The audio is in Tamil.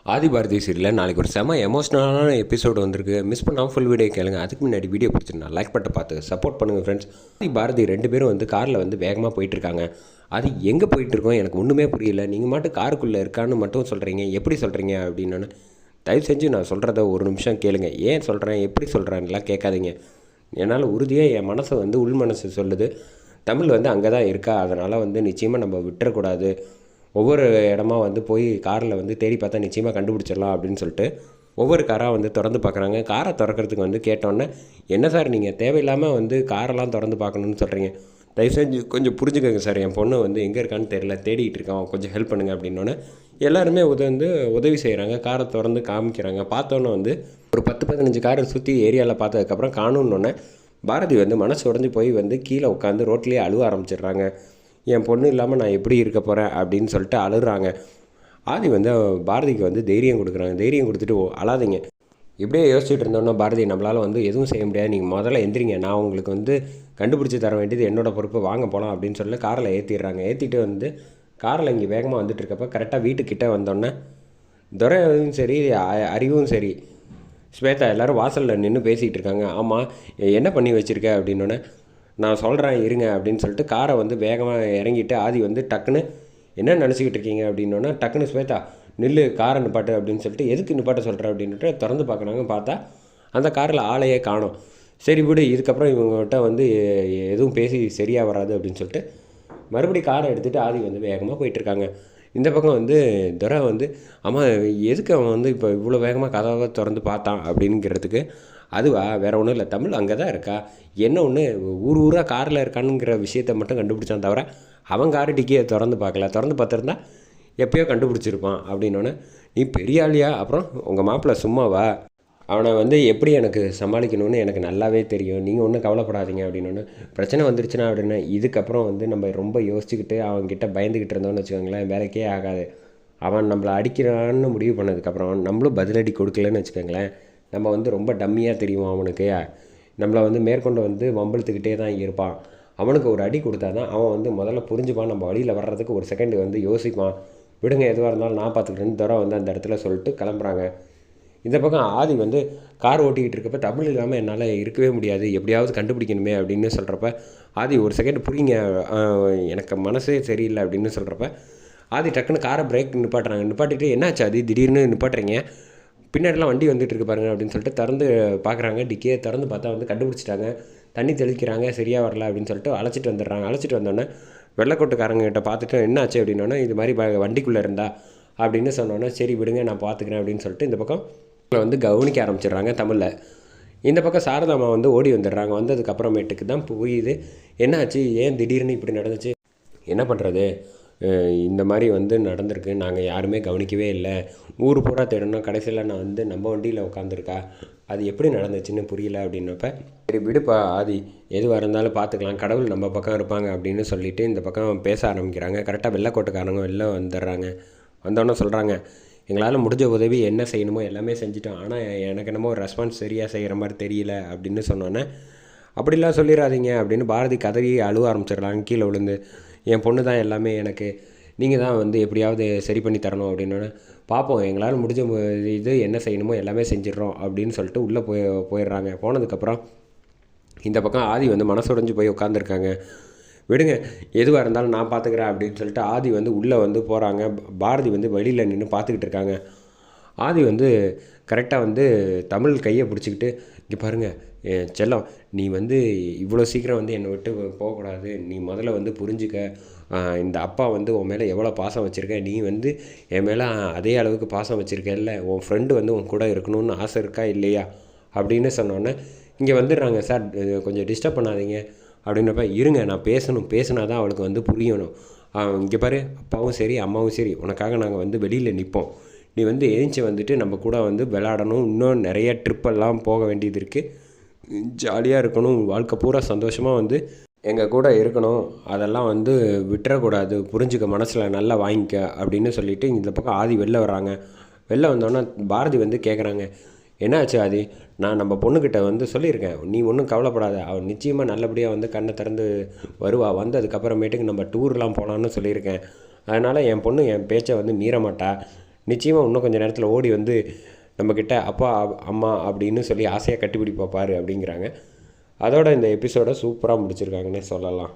ஆதி பாரதி சீரியலில் நாளைக்கு ஒரு செம எமோஷனலான எபிசோடு வந்திருக்கு. மிஸ் பண்ணாமல் ஃபுல் வீடியோ கேளுங்க. அதுக்கு முன்னாடி வீடியோ பிடிச்சிருந்தா லைக் பட்ட பார்த்து சப்போர்ட் பண்ணுங்கள் ஃப்ரெண்ட்ஸ். ஆதி பாரதி 2 பேரும் காரில் வேகமாக போயிட்டுருக்காங்க. அது எங்கே போயிட்டுருக்கோம் எனக்கு ஒன்றுமே புரியல. நீங்கள் மட்டும் காருக்குள்ளே இருக்கான்னு மட்டும் சொல்கிறீங்க, எப்படி சொல்கிறீங்க அப்படின்னு. தயவு செஞ்சு நான் சொல்கிறத ஒரு நிமிஷம் கேளுங்க. ஏன் சொல்கிறேன், எப்படி சொல்கிறேன்லாம் கேட்காதீங்க. என்னால் உறுதியாக என் மனசை உள் மனசு சொல்லுது, தமிழ் அங்கே தான் இருக்கா. அதனால் நிச்சயமாக நம்ம விட்டுறக்கூடாது. ஒவ்வொரு இடமா போய் காரில் தேடி பார்த்தா நிச்சயமாக கண்டுபிடிச்சிடலாம் அப்படின்னு சொல்லிட்டு ஒவ்வொரு காராக திறந்து பார்க்குறாங்க. காரை திறக்கிறதுக்கு கேட்டோன்னே, என்ன சார் நீங்கள் தேவையில்லாமல் காரெல்லாம் திறந்து பார்க்கணுன்னு சொல்கிறீங்க, தயவு செஞ்சு கொஞ்சம் புரிஞ்சுக்கோங்க சார், என் பொண்ணு எங்கே இருக்கான்னு தெரியல, தேடிகிட்டு இருக்கான், கொஞ்சம் ஹெல்ப் பண்ணுங்கள் அப்படின்னோடனே எல்லாருமே உதவி செய்கிறாங்க. காரை திறந்து காமிக்கிறாங்க. பார்த்தோன்னே ஒரு 10-15 காரை சுற்றி ஏரியாவில் பார்த்ததுக்கப்புறம் காணுன்னொன்னே பாரதி மனசு உடஞ்சி போய் கீழே உட்காந்து ரோட்லேயே அழுவ ஆரம்பிச்சிடுறாங்க. என் பொண்ணு இல்லாமல் நான் எப்படி இருக்க போகிறேன் அப்படின்னு சொல்லிட்டு அழுகிறாங்க. ஆதி பாரதிக்கு தைரியம் கொடுக்குறாங்க. தைரியம் கொடுத்துட்டு அழாதீங்க, இப்படியே யோசிச்சுட்டு இருந்தோன்னா பாரதி நம்மளால் எதுவும் செய்ய முடியாது, நீங்கள் முதல்ல எந்திரிங்க, நான் உங்களுக்கு கண்டுபிடிச்சி தர வேண்டியது என்னோடய பொறுப்பு, வாங்க போகலாம் அப்படின்னு சொல்லி காரில் ஏற்றிடுறாங்க. ஏற்றிட்டு காரில் இங்கே வேகமாக வந்துட்டுருக்கப்போ கரெக்டாக வீட்டுக்கிட்டே வந்தோன்னே துரையும் சரி அறிவும் சரி ஸ்வேதா எல்லோரும் வாசலில் நின்று பேசிகிட்டு இருக்காங்க. ஆமாம் என்ன பண்ணி வச்சுருக்க அப்படின்னோடனே, நான் சொல்கிறேன் இருங்க அப்படின்னு சொல்லிட்டு காரை வேகமாக இறங்கிட்டு ஆதி டக்குன்னு என்ன நினச்சிக்கிட்டு இருக்கீங்க அப்படின்னோன்னா, டக்குன்னு ஸ்வேதா நில்லு, காரை நிப்பாட்டு அப்படின்னு சொல்லிட்டு, எதுக்கு நிப்பாட்ட சொல்கிறேன் அப்படின்ட்டு திறந்து பார்க்குறாங்க. பார்த்தா அந்த காரில் ஆளையே காணோம். சரி விடு, இதுக்கப்புறம் இவங்ககிட்ட எதுவும் பேசி சரியாக வராது அப்படின்னு சொல்லிட்டு மறுபடியும் காரை எடுத்துகிட்டு ஆதி வேகமாக போயிட்டுருக்காங்க. இந்த பக்கம் துரை ஆமாம் எதுக்கு அவன் இப்போ இவ்வளோ வேகமாக கதவை திறந்து பார்த்தான் அப்படிங்கிறதுக்கு, அதுவா வேறு ஒன்றும் இல்லை, தமிழ் அங்கே தான் இருக்கா, என்ன ஒன்று ஊராக காரில் இருக்கானுங்கிற விஷயத்தை மட்டும் கண்டுபிடிச்சான் தவிர அவன் காரு டிக்கியை திறந்து பார்க்கல, திறந்து பார்த்துருந்தா எப்போயோ கண்டுபிடிச்சிருப்பான் அப்படின்னோடனே, நீ பெரிய ஆளியா, அப்புறம் உங்கள் மாப்பிள்ளை சும்மாவா, அவனை எப்படி எனக்கு சமாளிக்கணும்னு எனக்கு நல்லாவே தெரியும், நீங்கள் ஒன்றும் கவலைப்படாதீங்க அப்படின்னோடனே, பிரச்சனை வந்துருச்சுன்னா அப்படின்னா இதுக்கப்புறம் நம்ம ரொம்ப யோசிச்சுக்கிட்டு அவன்கிட்ட பயந்துக்கிட்டு இருந்தோம்னு வச்சுக்கோங்களேன், வேலைக்கே ஆகாது. அவன் நம்மளை அடிக்கிறான்னு முடிவு பண்ணதுக்கப்புறம் நம்மளும் பதிலடி கொடுக்கலன்னு வச்சுக்கோங்களேன், நம்ம ரொம்ப டம்மியாக தெரியும் அவனுக்கு, நம்மளை மேற்கொண்டு வம்பிழுத்துக்கிட்டே தான் இருப்பான். அவனுக்கு ஒரு அடி கொடுத்தா தான் அவன் முதல்ல புரிஞ்சுப்பான், நம்ம வழியில் வர்றதுக்கு ஒரு செகண்டு யோசிப்பான். விடுங்க, எதுவாக இருந்தாலும் நான் பார்த்துக்கிட்டேன்னு துரை அந்த இடத்துல சொல்லிட்டு கிளம்புறாங்க. இந்த பக்கம் ஆதி கார் ஓட்டிக்கிட்டு இருக்கப்போ, தமிழ் இல்லாமல் என்னால் இருக்கவே முடியாது, எப்படியாவது கண்டுபிடிக்கணுமே அப்படின்னு சொல்கிறப்ப, ஆதி ஒரு செகண்ட் புரியுங்க, எனக்கு மனசே சரியில்லை அப்படின்னு சொல்கிறப்ப ஆதி டக்குன்னு காரை பிரேக் நிப்பாட்டுறாங்க. நிப்பாட்டிட்டு, என்னாச்சு ஆதி திடீர்னு நிப்பாட்டுறீங்க, பின்னாடிலாம் வண்டி வந்துட்டுருக்கு பாருங்கள் அப்படின்னு சொல்லிட்டு திறந்து பார்க்குறாங்க. டிக்கியை திறந்து பார்த்தா கண்டுபிடிச்சிட்டாங்க. தண்ணி தெளிக்கிறாங்க, சரியாக வரல அப்படின்னு சொல்லிட்டு அழைச்சிட்டு வந்துடுறாங்க. அழைச்சிட்டு வந்தோடனே வெள்ளைக்கோட்டுக்காரங்கிட்ட பார்த்துட்டு, என்னாச்சு அப்படின்னோடனே, இது மாதிரி வண்டிக்குள்ளே இருந்தா அப்படின்னு சொன்னோன்னே, சரி விடுங்க நான் பார்த்துக்கிறேன் அப்படின்னு சொல்லிட்டு இந்த பக்கம் கவனிக்க ஆரம்பிச்சிடுறாங்க தமிழில். இந்த பக்கம் சாரதாமா ஓடி வந்துடுறாங்க. வந்ததுக்கப்புறமேட்டுக்கு தான் புரியுது என்னாச்சு, ஏன் திடீர்னு இப்படி நடந்துச்சு, என்ன பண்ணுறது, இந்த மாதிரி நடந்திருக்கு, நாங்கள் யாருமே கவனிக்கவே இல்லை, ஊர் பூரா தேடணும், கடைசியில் நான் நம்ம வண்டியில் உட்காந்துருக்கா, அது எப்படி நடந்துச்சுன்னு புரியல அப்படின்னப்ப, சரி விடுப்பா ஆதி, எதுவாக இருந்தாலும் பார்த்துக்கலாம், கடவுள் நம்ம பக்கம் இருப்பாங்க அப்படின்னு சொல்லிவிட்டு இந்த பக்கம் பேச ஆரம்பிக்கிறாங்க. கரெக்டாக வெள்ளைக்கோட்டுக்காரங்க வெளில வந்துடுறாங்க. வந்தோடனே சொல்கிறாங்க, எங்களால் முடிஞ்ச உதவி என்ன செய்யணுமோ எல்லாமே செஞ்சிட்டோம், ஆனால் எனக்கு என்னமோ ஒரு ரெஸ்பான்ஸ் சரியாக செய்கிற மாதிரி தெரியல அப்படின்னு சொன்னோன்னே, அப்படிலாம் சொல்லிடாதீங்க அப்படின்னு பாரதி கதறி அழுவ ஆரம்பிச்சிடுறாங்க கீழே விழுந்து. என் பொண்ணு தான் எல்லாமே எனக்கு, நீங்கள் தான் எப்படியாவது சரி பண்ணி தரணும் அப்படின்னோடனே, பார்ப்போம் எங்களால் முடிஞ்ச இது என்ன செய்யணுமோ எல்லாமே செஞ்சிடறோம் அப்படின்னு சொல்லிட்டு உள்ளே போயிடுறாங்க. போனதுக்கப்புறம் இந்த பக்கம் ஆதி மனசுடைஞ்சு போய் உட்காந்துருக்காங்க. விடுங்க, எதுவாக இருந்தாலும் நான் பார்த்துக்கிறேன் அப்படின்னு சொல்லிட்டு ஆதி உள்ளே போகிறாங்க. பாரதி வெளியில் நின்று பார்த்துக்கிட்டு இருக்காங்க. ஆதி கரெக்டாக தமிழ் கையை பிடிச்சிக்கிட்டு, இங்கே பாருங்கள் செல்லம், நீ இவ்வளோ சீக்கிரம் என்னை விட்டு போகக்கூடாது, நீ முதல்ல புரிஞ்சுக்க, இந்த அப்பா உன் மேலே எவ்வளோ பாசம் வச்சுருக்க, நீ என் மேலே அதே அளவுக்கு பாசம் வச்சுருக்கல, உன் ஃப்ரெண்டு உன் கூட இருக்கணும்னு ஆசை இருக்கா இல்லையா அப்படின்னு சொன்னோன்னே, இங்கே வந்துடுறாங்க. சார் கொஞ்சம் டிஸ்டர்ப் பண்ணாதீங்க அப்படின்றப்ப, இருங்க நான் பேசினா தான் அவளுக்கு புரியணும், இங்கே பாரு அப்பாவும் சரி அம்மாவும் சரி உனக்காக நாங்கள் வெளியில் நிற்போம், நீ எழுந்துச்சி நம்ம கூட விளையாடணும், இன்னும் நிறைய ட்ரிப்பெல்லாம் போக வேண்டியது இருக்குது, ஜாலியாக இருக்கணும், வாழ்க்கை பூரா சந்தோஷமாக எங்கள் கூட இருக்கணும், அதெல்லாம் விட்டுறக்கூடாது, புரிஞ்சுக்க, மனசில் நல்லா வாங்கிக்க அப்படின்னு சொல்லிவிட்டு இந்த பக்கம் ஆதி வெளில வர்றாங்க. வெளில வந்தோன்னே பாரதி கேட்குறாங்க, என்னாச்சு ஆதி, நான் நம்ம பொண்ணுக்கிட்ட சொல்லியிருக்கேன், நீ ஒன்றும் கவலைப்படாத, அவள் நிச்சயமாக நல்லபடியாக கண்ணை திறந்து வருவா, அதுக்கப்புறமேட்டுக்கு நம்ம டூர்லாம் போகலான்னு சொல்லியிருக்கேன், அதனால் என் பொண்ணு என் பேச்சை மீற மாட்டா, நிச்சயமாக இன்னும் கொஞ்சம் நேரத்தில் ஓடி வந்து நம்மக்கிட்ட அப்பா அம்மா அப்படின்னு சொல்லி ஆசையாக கட்டிப்பிடி பாப்பார் அப்படிங்கிறாங்க. அதோட இந்த எபிசோடை சூப்பராக முடிச்சிருக்காங்கன்னே சொல்லலாம்.